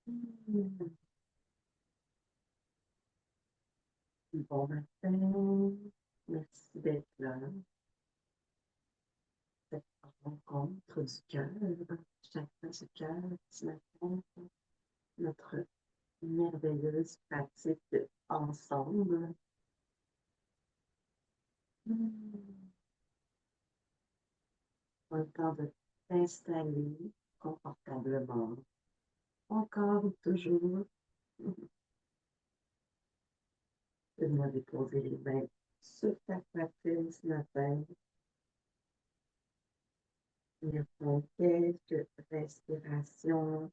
Hmm. Bon matin, merci d'être là. Cette rencontre du cœur, chakra du cœur, ce matin, notre merveilleuse pratique ensemble. Hmm. Le temps de t'installer confortablement, encore ou toujours, de me déposer les mains sur ta poitrine ce matin. Et prendre quelques respirations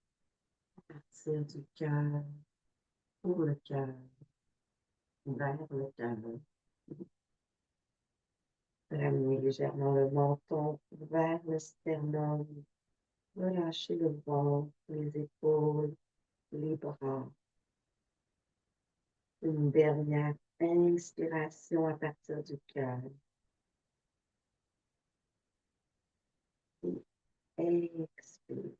à partir du cœur, pour le cœur, vers le cœur. Ramener légèrement le menton vers le sternum. Relâcher le ventre, les épaules, les bras. Une dernière inspiration à partir du cœur. Et expire.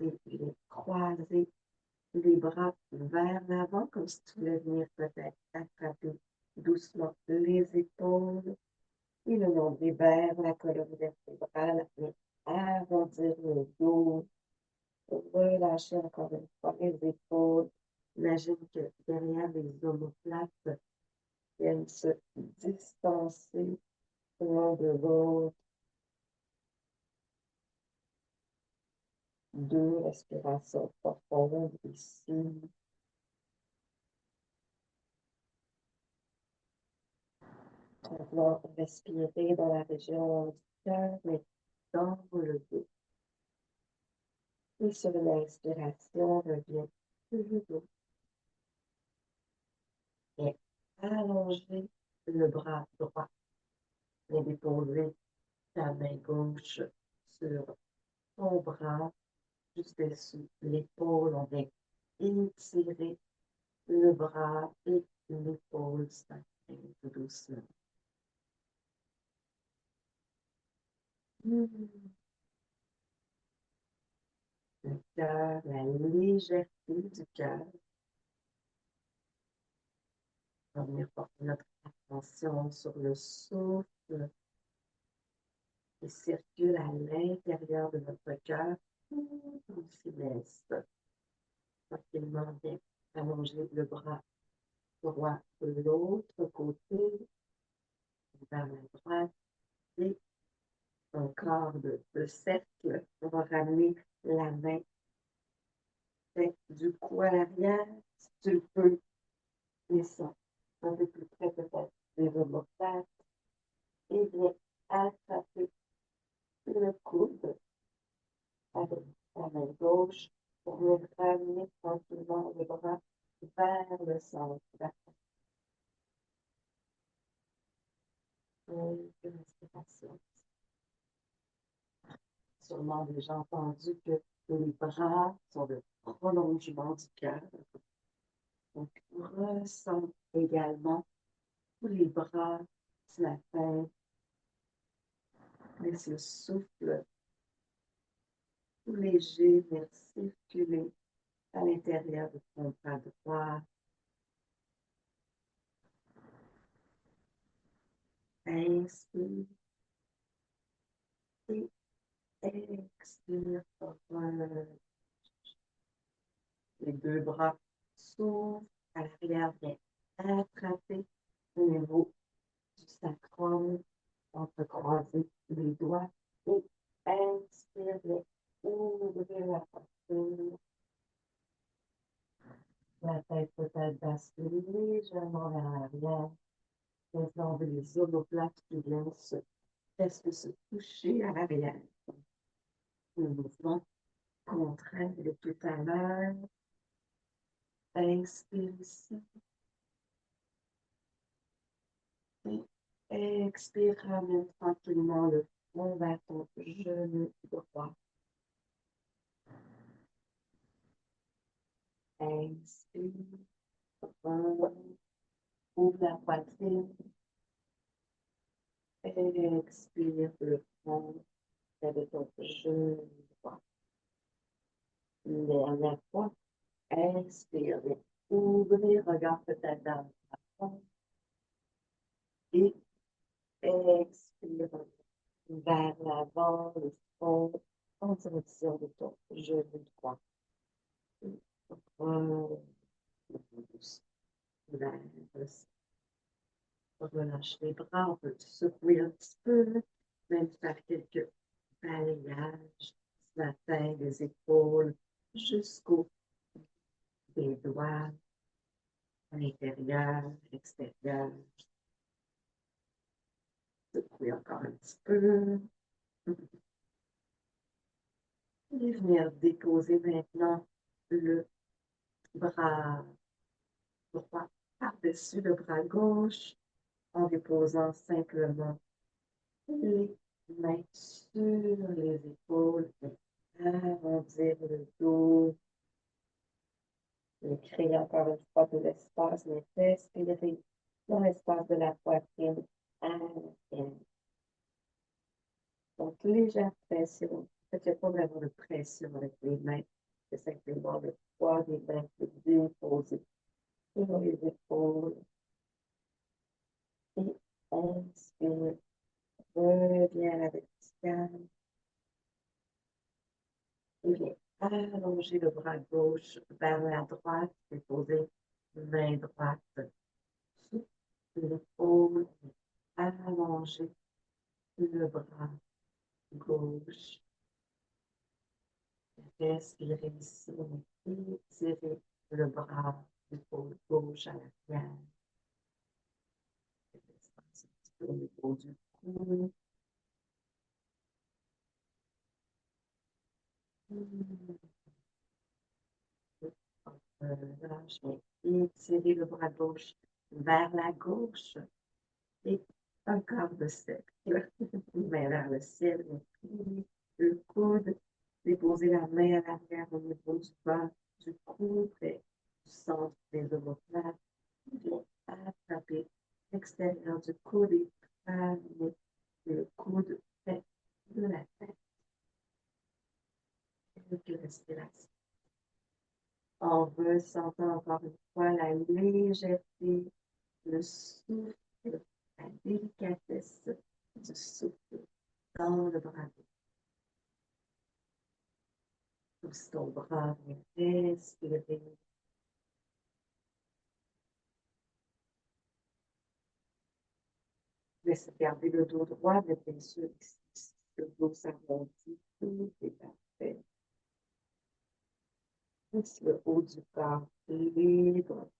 Et croiser les bras vers l'avant, comme si tu voulais venir peut-être attraper doucement les épaules et le nombril vers la colonne vertébrale et arrondir le dos. Relâcher encore une fois les épaules. Imagine que derrière les omoplates viennent se distancer l'un de l'autre. Deux respirations profondes ici. On va respirer dans la région du cœur, mais dans le dos. Et sur l'inspiration, revient le dos. Et allonger le bras droit. Et déposer ta main gauche sur ton bras, juste dessus l'épaule. On vient étirer le bras et l'épaule s'affine tout doucement. Le cœur, la légèreté du cœur. On va venir porter notre attention sur le souffle qui circule à l'intérieur de notre cœur. On s'y laisse tranquillement bien allonger le bras droit de l'autre côté, vers la droite, et un corps de cercle. On va ramener la main du cou à l'arrière, si tu le peux, et ça, un peu plus près peut-être des omoplates, et bien attraper le coude avec la main gauche pour venir ramener tranquillement le bras vers le centre. Une respiration. Sûrement déjà entendu que les bras sont le prolongement du cœur. Donc, ressent également tous les bras sur la tête. Laisse le souffle tout léger venir circuler à l'intérieur de ton bras droit. Inspire et expire. Les deux bras s'ouvrent à l'arrière, bien attraper au niveau du sacrum, entrecroiser les doigts et inspire, bien ouvrir la poitrine. La tête peut-être basculer légèrement vers l'arrière, faisant les omoplates qui viennent presque se toucher à l'arrière. Le mouvement contraint de tout à l'heure. Inspire ici. Et expire, ramène tranquillement le front vers ton genou droit. Inspire. Ouvre la poitrine. Expire le front près de ton genou droit. Une dernière fois. Inspire, ouvrez, regarde peut-être dans le fond. Et expire vers l'avant, le front, en direction de ton genou droit. Relâche les bras, on peut secouer un petit peu, même faire quelques balayages ce matin des épaules jusqu'au des doigts, à l'intérieur, à l'extérieur. Secouer encore un petit peu. Et venir déposer maintenant le bras droit par-dessus le bras gauche en déposant simplement les mains sur les épaules, arrondir le dos, et créer encore une fois de l'espace, mais respirer dans l'espace de la poitrine à l'intérieur. Donc, légère pression. En fait, il n'y a pas vraiment de pression avec les mains. C'est simplement le poids des mains qui est déposé sur les épaules. Et inspire. Reviens à la verticale. Et viens allonger le bras gauche vers la droite. Déposer main droite sous l'épaule. Allonger le bras gauche. Respirez ici. Étirez le bras, l'épaule gauche à l'arrière. L'espace un petit peu au niveau du cou. Relâche, étirez le bras gauche vers la gauche et un quart de cercle. Main vers le ciel, le coude. Déposez la main à l'arrière au niveau du bas du cou, près du centre des omoplates. Bien attraper l'extérieur du coude et ramener le coude près de la tête. Quelques respirations. En ressentant encore une fois la légèreté, le souffle, la délicatesse du souffle dans le bras. Pousse ton bras, respirer. Laisse garder le dos droit, mais bien sûr, si le dos s'arrondit, tout est parfait. Pousse le haut du corps libre,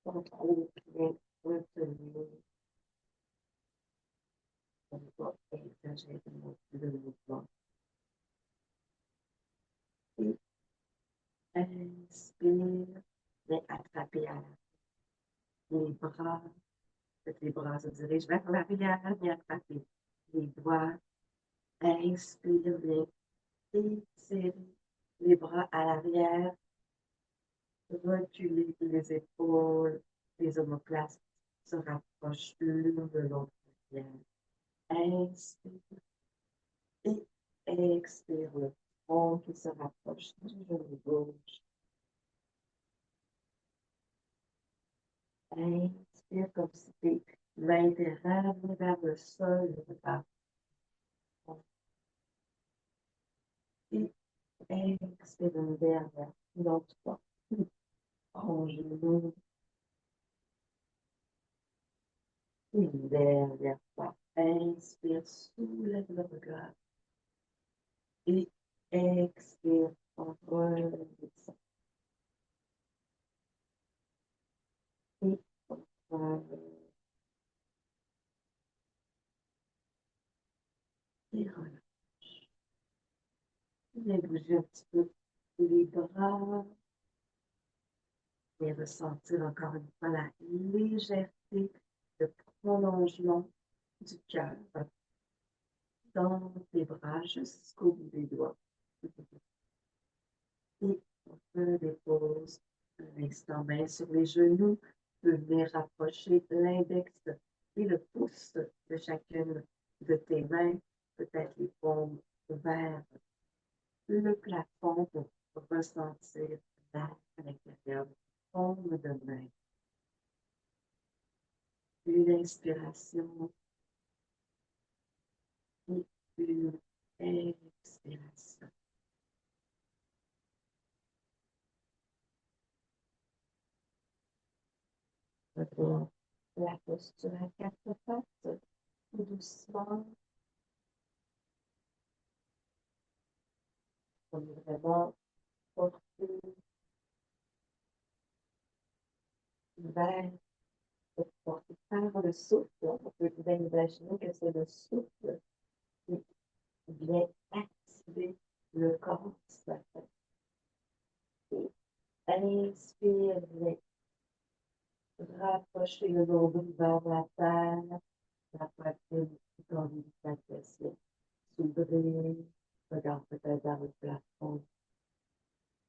pas trop bien retenu. On ne va pas exagérer non plus le mouvement. Et inspire, mais attraper à les bras. Les bras se dirigent vers l'arrière, bien attraper les doigts. Inspire, bien étirer les bras à l'arrière. Reculer les épaules, les omoplates se rapprochent l'une de l'autre. Inspire et expire le front qui se rapproche du genou gauche. Inspire comme si tes mains étaient ramenées vers le sol. Et expire une dernière, une autre fois. En genou. Une dernière fois. Inspire, soulève le regard. Et expire en redescend. Et relâche. Et bouger un petit peu les bras. Et ressentir encore une fois la légèreté, le prolongement du cœur dans tes bras jusqu'au bout des doigts. Et on redépose un instant main sur les genoux. Venir rapprocher l'index et le pouce de chacune de tes mains, peut-être les paumes vers le plafond pour ressentir l'air à l'intérieur de paume de main. Une inspiration et une expiration. Reprends la posture à quatre pattes, doucement, comme vraiment porter vers, porter par le souffle. On peut bien imaginer que c'est le souffle qui vient activer le corps ce matin. Et inspire, viens rapprocher le nombril vers la terre, la poitrine comme la fessier. S'ouvrir, regarde peut-être dans le plafond.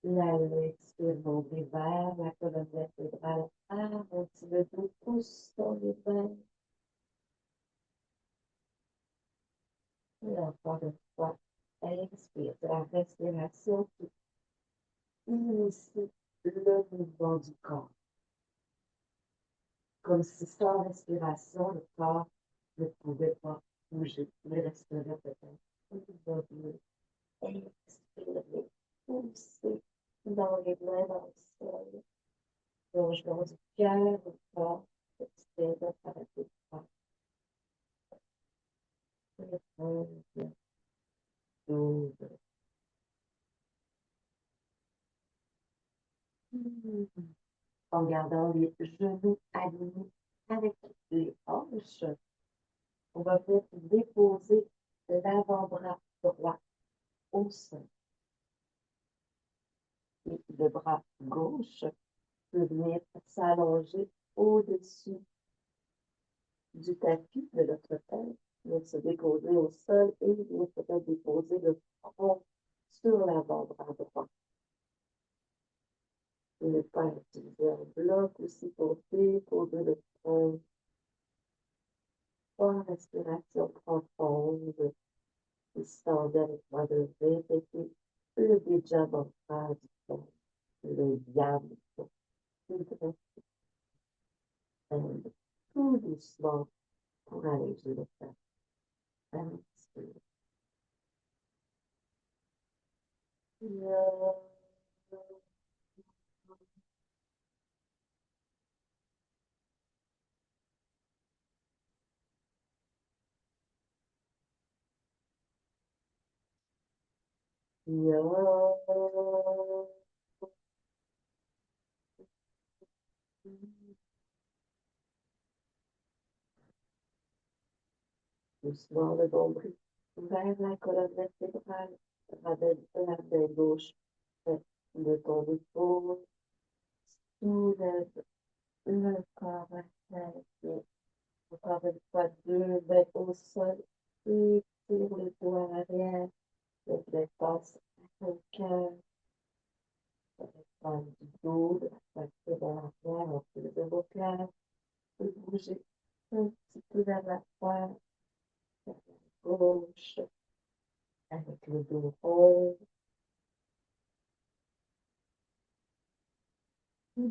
L'expire, nombril vers la colonne vertébrale. Arrondis le dos, pousse dans les mains. Et encore une fois, expire. C'est la respiration qui initie le mouvement du corps. Comme si sans respiration, le corps ne pouvait pas bouger. Il resterait peut-être immobile. Expirez, poussez dans les mains dans le sol. Plongement du cœur au corps. Expirez par la tête. Ouvre. En gardant les genoux alignés avec les hanches, on va venir déposer l'avant-bras droit au sol. Et le bras gauche peut venir s'allonger au-dessus du tapis de notre tête, venir se déposer au sol et venir peut-être déposer le front sur l'avant-bras droit. Et ne pas utiliser un bloc aussi pour déposer le front. 3 respirations profondes. Et sans avec moi de répéter le déjà ventral du corps, le yam, tout doucement pour alléger le cœur. Inspire. Doucement le nombril vers la colonne vertébrale, ramène la main gauche de ton épaule, soulève le corps à terre. Encore une fois, 2 mains au sol, et tire les doigts à l'arrière, le passe à ton cœur, dans du dos, de la poitrine à l'arrière, on peut lever vos cœurs, et bouger un petit peu vers la droite, vers la gauche, avec le dos rond. Le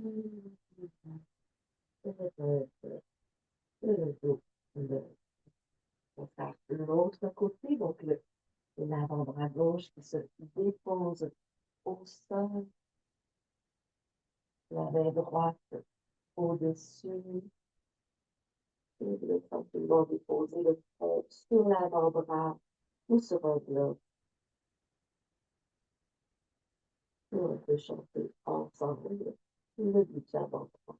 dos, on va faire l'autre côté, donc l'avant-bras gauche qui se dépose au sol, la main droite au-dessus, et le simplement déposer le front sur l'avant-bras ou sur un bloc. Et on peut chanter ensemble le but avant-bras.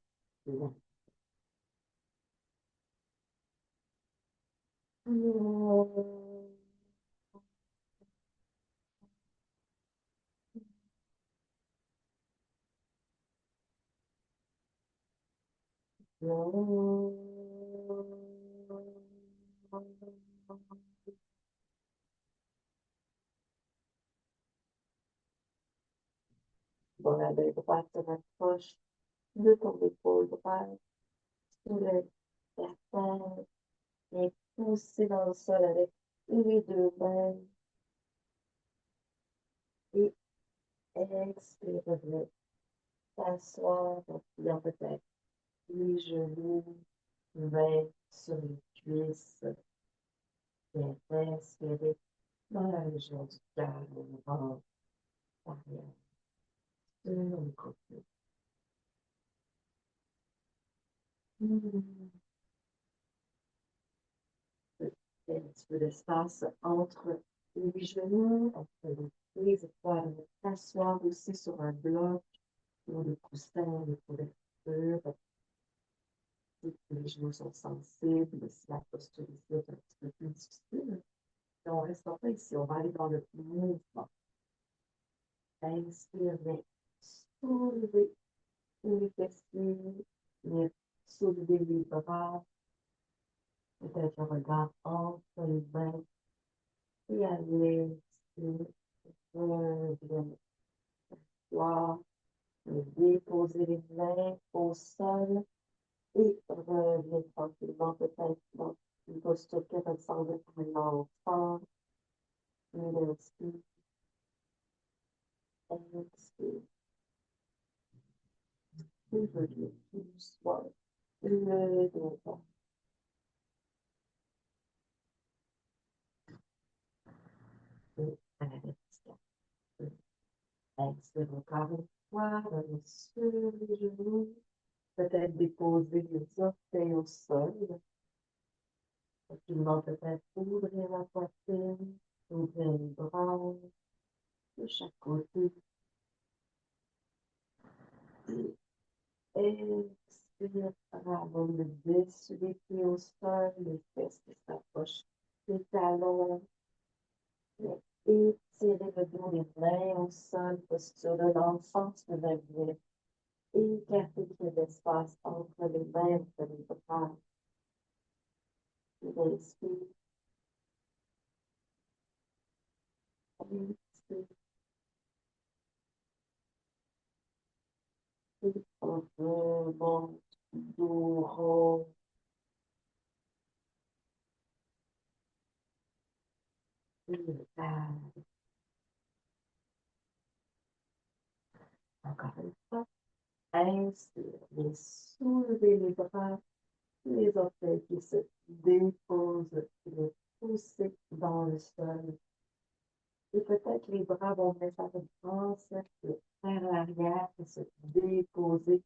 Bon, la main droite se rapproche de ton épaule droite, soulève la tête, et pousser dans le sol avec les deux mains. Et expire, revenez s'asseoir en pliant peut-être les genoux, mains sur les cuisses. Et respirer dans la région du cœur, le ventre, arrière, sur le côté. Un petit peu d'espace entre les genoux, entre les épaules, t'asseoir aussi sur un bloc, ou des coussins, des couvertures. Si les genoux sont sensibles, si la posture ici est un petit peu plus difficile. Et on ne reste pas ici, on va aller dans le mouvement. Inspirez, soulevez les fessiers, soulevez les bras, peut-être le regard entre les mains et allez revenez voir, déposer les mains au sol et revenez tranquillement peut-être dans une posture qui ressemble à un enfant. Inspire, expire, et revenez doucement. Le dos. Et à la respiration. Expire encore une fois, revenez sur les genoux. Peut-être déposer les orteils au sol. Tranquillement, peut-être ouvrir la poitrine, ouvrir les bras de chaque côté. Et expire, ramène le dessus des pieds au sol, les fesses qui s'approchent des talons. Étirez le dos des mains au sol, posture de l'enfant, tu peux venir écarter l'espace entre les mains, entre les bras. Inspire, expire. On remonte dos rond. Encore une fois. Inspire. Et soulevez les bras, les orteils qui se déposent, les pousser dans le sol. Et peut-être les bras vont venir faire un grand cercle vers l'arrière et se déposer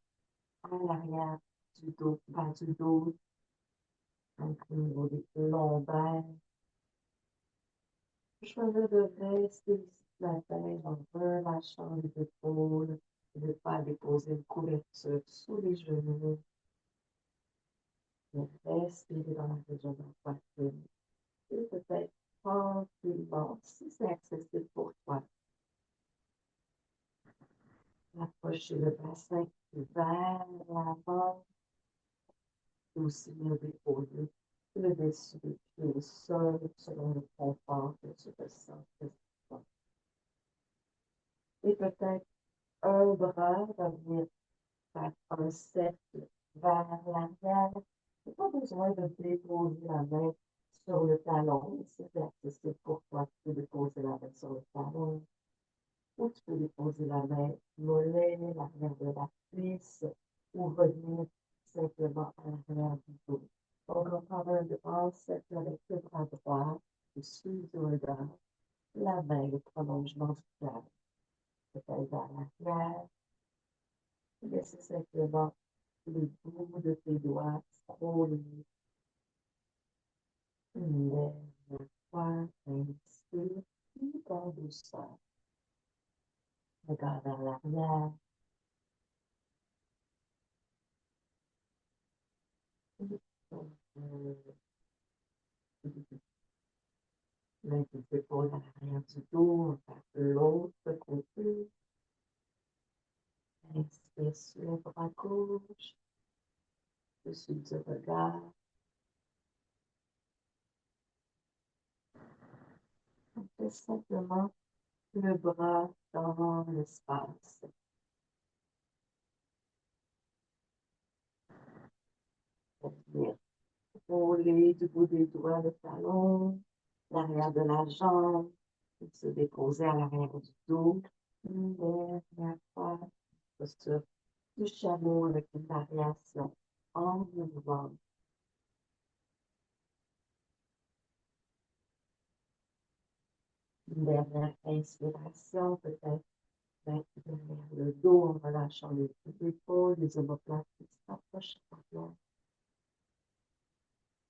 à l'arrière du dos, bas du dos, donc au niveau des lombaires. Choisir de rester ici la tête en relâchant les épaules, de ne pas déposer une couverture sous les genoux. Et respirer dans la région de la poitrine. Et peut-être tranquillement, si c'est accessible pour toi, approcher le bassin vers l'avant, et aussi bien déposer le dessus des pieds au sol selon le confort que tu ressens. Et peut-être un bras va venir faire un cercle vers l'arrière. Il n'y a pas besoin de déposer la main sur le talon. Si c'est accessible pour toi, tu peux déposer la main sur le talon. Ou tu peux déposer la main mollet, l'arrière de la cuisse, ou revenir simplement à l'arrière du dos. Donc, on prend un grand cercle avec le bras droit, le sous du regard, la main, le prolongement du cœur, peut-être vers l'arrière. Laissez simplement les bouts de tes doigts frôler. Lève la fois, inspire, puis en douceur. Regard vers l'arrière. Mets tes épaules à l'arrière du dos, vers l'autre côté. Inspire sur le bras gauche, dessus du regard. On fait simplement le bras dans l'espace. Revenir frôler du bout des doigts le talon, l'arrière de la jambe, et se déposer à l'arrière du dos. Une dernière fois, posture du chameau avec une variation en mouvement. Une dernière inspiration, peut-être mettre derrière le dos en relâchant les épaules, les omoplates qui s'approchent par là.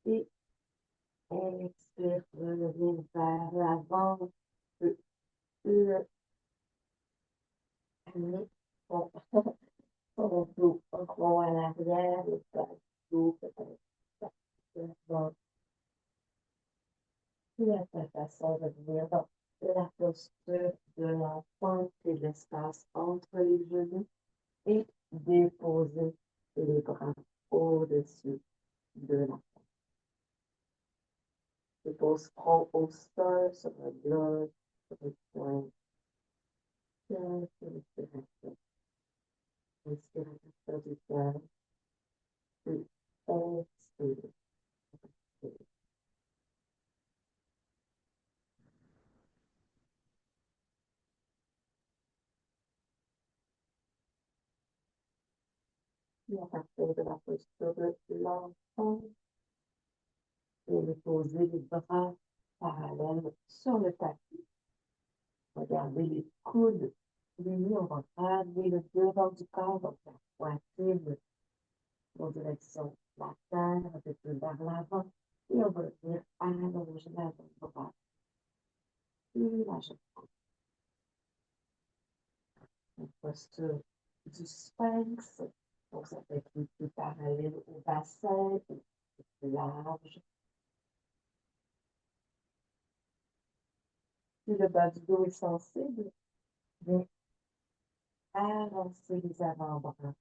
Et expire, revenir vers l'avant, le amener son, son dos en front à l'arrière, le bas du dos peut-être partir dans la façon de venir dans la posture de l'enfant, c'est l'espace entre les genoux et déposer les bras au-dessus de la dépose front au sol, sur le bloc, sur le point. Respiration. Inspiration du cœur. Puis expire. Puis à partir de la posture de l'enfant, et déposer les bras parallèles sur le tapis. Regardez les coudes unis, on va ramener le devant du corps, donc la poitrine en direction de la terre, un peu plus vers l'avant, et on va venir allonger l'avant-bras et la jambe. Une posture du sphinx, donc ça peut être un peu parallèle au bassin, plus large. Si le bas du dos est sensible, bien avancer les avant-bras.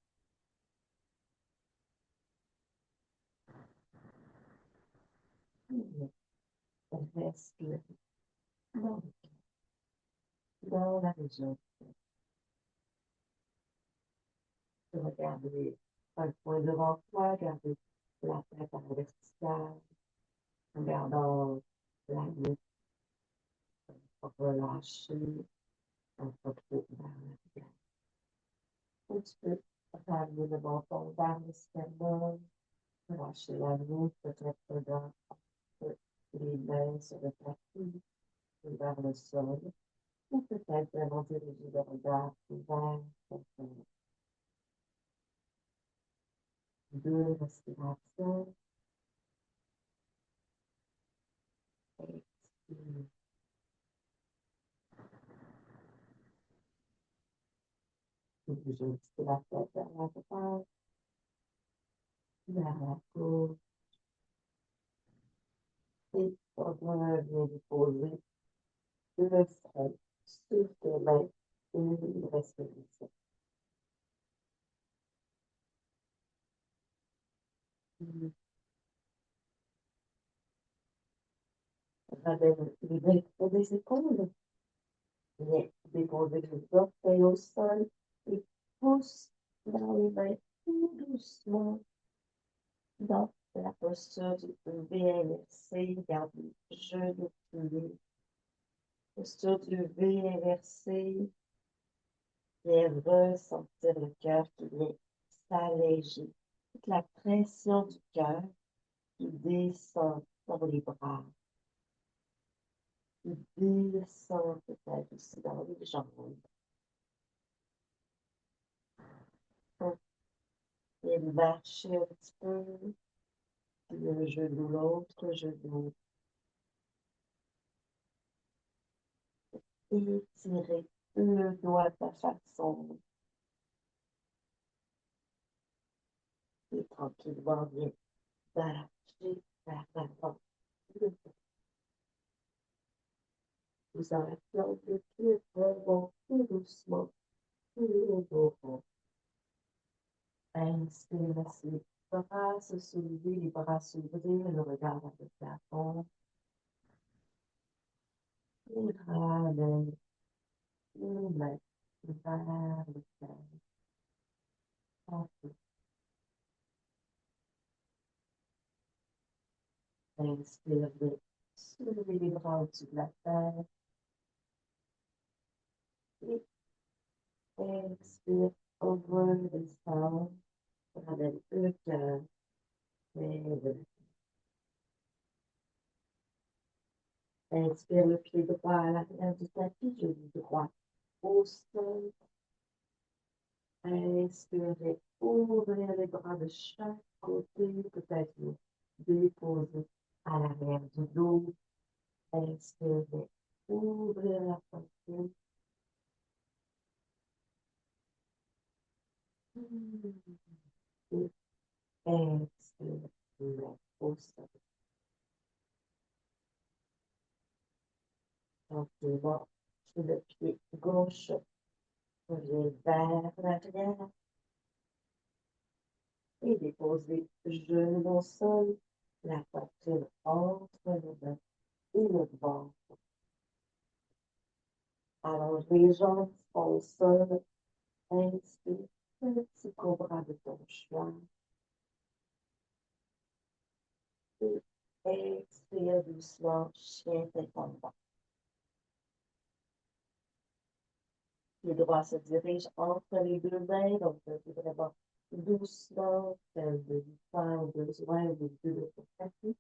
Respire dans la région. Regardez un point devant toi, regardez la tête à la verticale, regardant la nuque, relâcher, un peu trop vers l'arrière. Un petit peu ramener le menton vers le sternum, relâcher la nuque, peut-être dans les mains sur le tapis, ou vers le sol, ou peut-être vraiment diriger le regard vers le sol. Deux respirations. Expire. Bougez un petit peu la tête vers la droite, vers la gauche. Et on vient déposer le front sur tes mains et une respiration. Ramène les mains pour des épaules. Viens déposer les orteils au sol et pousse dans les mains tout doucement dans la posture du V inversé. Garde les genoux pliés. Posture du V inversé. Viens ressentir le cœur qui vient s'alléger. Toute la pression du cœur qui descend dans les bras, qui descend peut-être aussi dans les jambes. Et marcher un petit peu, le genou, l'autre genou. Étirer le doigt de la façon. Et tranquillement, viens d'arracher vers l'avant. Vous arrêtez le pied, remontez doucement. Le dos rond. Inspire, laisse les bras se soulever, les bras s'ouvrir, le regard vers le plafond. Et ramène les mains vers le ciel. Ensuite, Inspire, soulever les bras au-dessus de la tête. Et expire, over the sound. Ramène le cœur. Inspire le pied droit à l'arrière du tapis, genou droit au sol. Inspirez, ouvrez les bras de chaque côté, peut-être déposer à l'arrière du dos. Inspirez, ouvrez la poitrine. Et inspirez, au sol. Tranquillement, sur le pied gauche, revient vers l'arrière et déposez genoux au sol, la poitrine entre les mains et le ventre. Allonge les jambes au sol. Inspire, le petit cobra de ton choix. Et expire doucement, chien tête en bas. Les droits se dirigent entre les deux mains, donc vraiment doucement, de faire besoin de deux de ton tapis.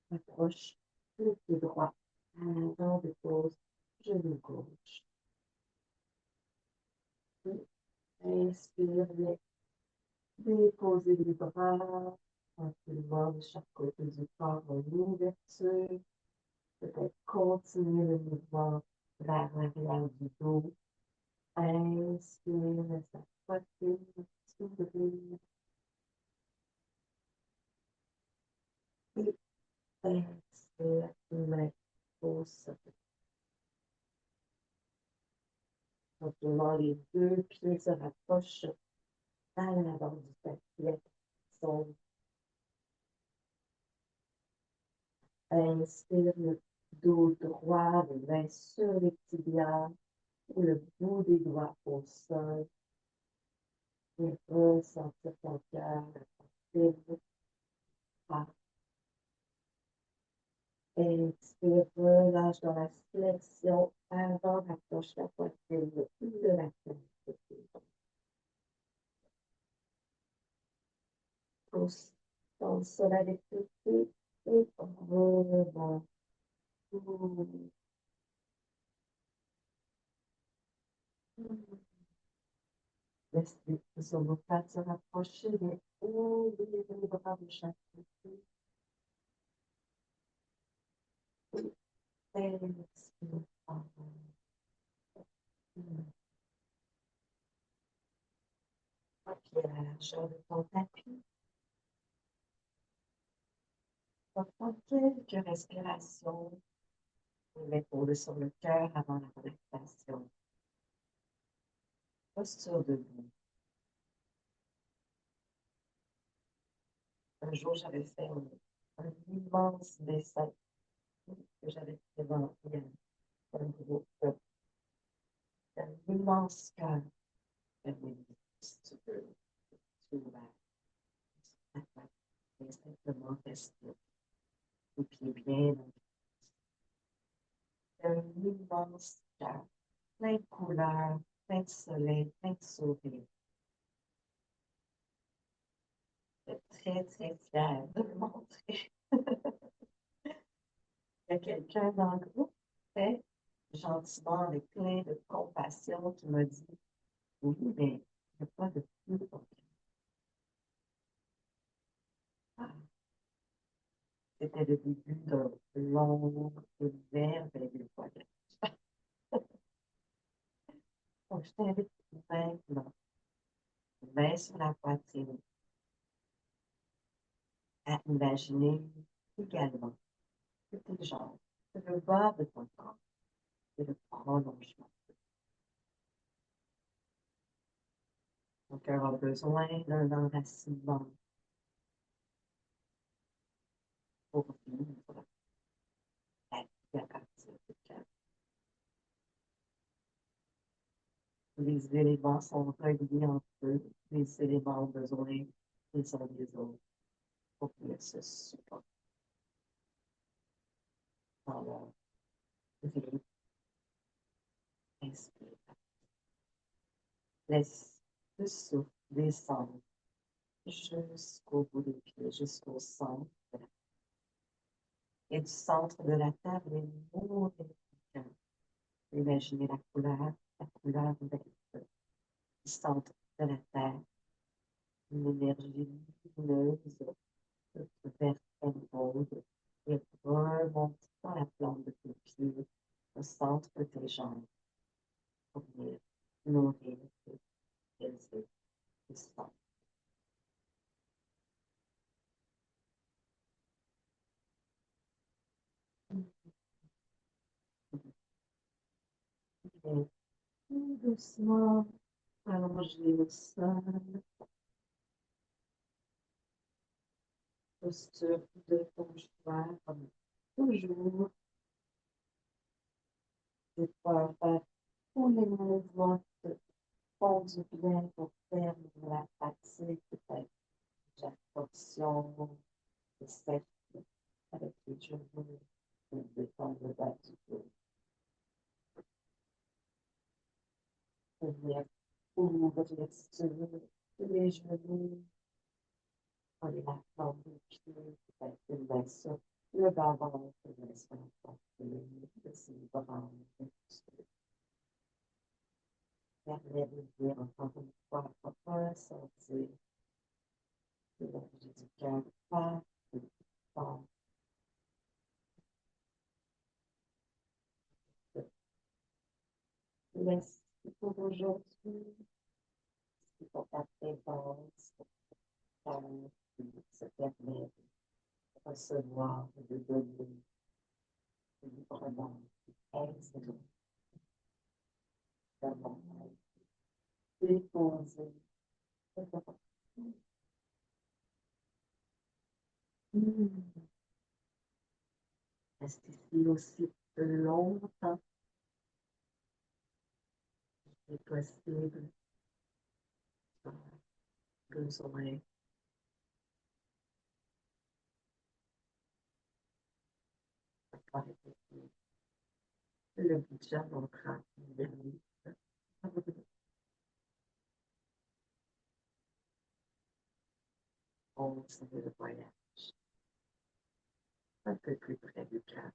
Approche le pied droit à l'avant, dépose genou gauche. Et inspire, déposez les bras tranquillement de chaque côté du corps en ouverture. Peut-être continuer le mouvement vers l'arrière du dos. Inspire, laisse la poitrine s'ouvrir. Et expire, main au sol. Tranquillement, les deux pieds se rapprochent à l'avant du tapis. Inspire le dos droit, les mains sur les tibias ou le bout des doigts au sol. Et ressentir ton cœur, la poitrine. Expire, relâche dans la flexion avant d'approcher la poitrine de la tête. Pousse ton sol avec tes pieds et remonte. Laisse les omoplates se rapprocher, mais ouvrez les bras de chaque côté. Et expire. Puis à la largeur de ton tapis, on va prendre quelques respirations. L'épaule sur le cœur avant la relaxation. Posture debout. Un jour, j'avais fait un immense dessin que j'avais présenté à un groupe, un immense cœur. Si tu peux, tu vas simplement rester les pieds bien. Un immense cœur, plein de couleurs, plein de soleil, plein de sourire. Je suis très, très fière de le montrer. Il y a quelqu'un dans le groupe, très gentiment, avec plein de compassion, qui m'a dit: oui, mais il n'y a pas de plus pour ah, c'était le début d'un long et merveilleux voyage. Donc, je t'invite maintenant, main sur la poitrine, à imaginer également que tes jambes, que le bas de ton corps, c'est le prolongement. Ton cœur a besoin d'un enracinement pour vivre la vie à partir du cœur. Les éléments sont reliés entre eux, les éléments ont besoin les uns des autres pour qu'ils se supportent. dans le vide. Inspire. Laisse le souffle descendre jusqu'au bout des pieds, jusqu'au centre. Et du centre de la table, mourir du cœur. Imaginez la couleur verte du centre de la terre, une énergie lumineuse, toute verte émeraude, et remonte dans la plante de tes pieds, au centre de tes jambes, pour venir nourrir et baiser le sang. Et tout doucement, allongez au sol, posture de ton choix, comme toujours, de pouvoir faire tous les mouvements qui te font du bien pour terminer la pratique, peut-être chaque portion de cette avec les genoux, de détendre le bas du dos, venir ouvrir les genoux, prenez la forme des pieds, peut-être une main sur le bas-ventre, une main sur la poitrine, les bras, permet d'ouvrir encore une fois, ressentir l'énergie du cœur partout, partout. Merci pour aujourd'hui, pour ta présence, pour ta calme qui se permet de recevoir et de donner librement, aisément, davantage, déposer. Reste ici aussi longtemps que possible, besoin de faire le budget montrant une limite. On se le voyage un peu plus près du cœur.